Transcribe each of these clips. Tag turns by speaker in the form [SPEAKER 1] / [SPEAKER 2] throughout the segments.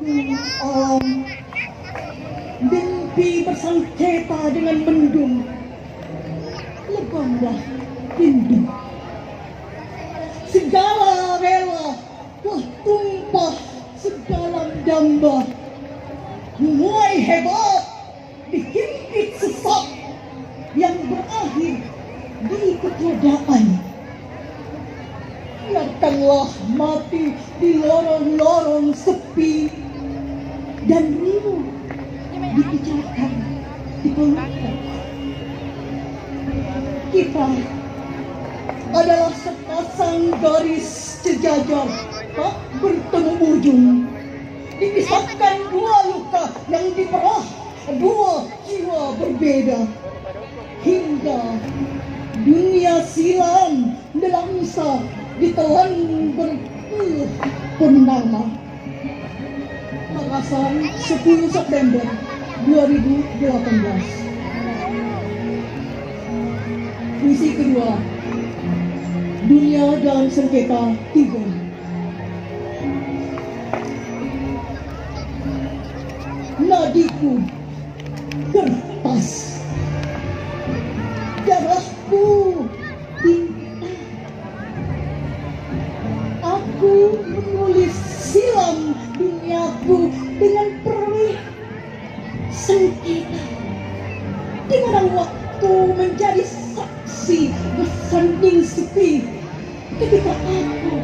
[SPEAKER 1] alam, mimpi bersengketa dengan mendung, lebamlah rindu. Segala rela telah tumpah sedalam damba, mulai hebat dihimpit sesak yang berakhir di ketiadaan. Biarkanlah mati di lorong-lorong sepi dan rindu dibicarakan di pelupuk. Kita adalah sepasang garis sejajar tak bertemu ujung, dipisahkan dua luka yang diperah dua jiwa berbeda, hingga dunia silam nelangsa ditelan berpuluh purnama. Makassar, 10 September 2018. Puisi kedua, Dunia dalam Sengketa 3. Nadiku kertas, darahku tinta. Aku menulis silam duniaku dengan perih sengketa, di mana waktu menjadi saksi bersanding sepi ketika aku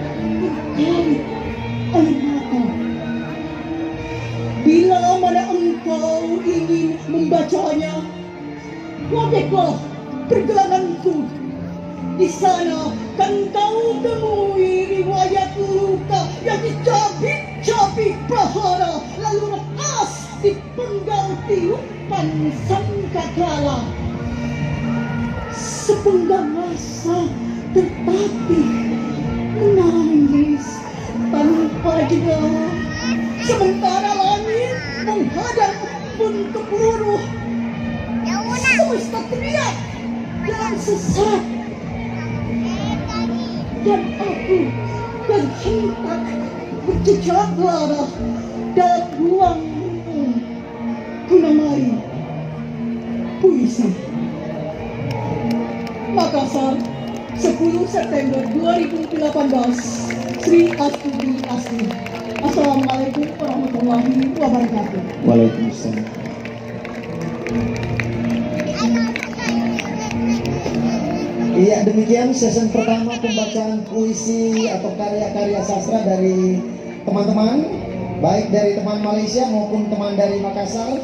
[SPEAKER 1] berkelit air mata. Bila mana engkau ingin membacanya, wadahlah perjalananku. Di sana kan kau temui riwayat luka yang dicabik-cabik prahara, lalu lepas dipenggal tiupan sangkakala. Sepenggal masa tetapi menangis tanpa jeda, sementara langit menghadap pun ke peluru. Semesta teriak dan sesat, dan aku terhentak berjejak darah dalam ruangmu. Kunamai puisi. Makassar, 10 September 2018. Sri Astuti Asti. Assalamualaikum warahmatullahi wabarakatuh.
[SPEAKER 2] Waalaikumsalam. Iya, demikian sesi pertama pembacaan puisi atau karya-karya sastra dari teman-teman, baik dari teman Malaysia maupun teman dari Makassar.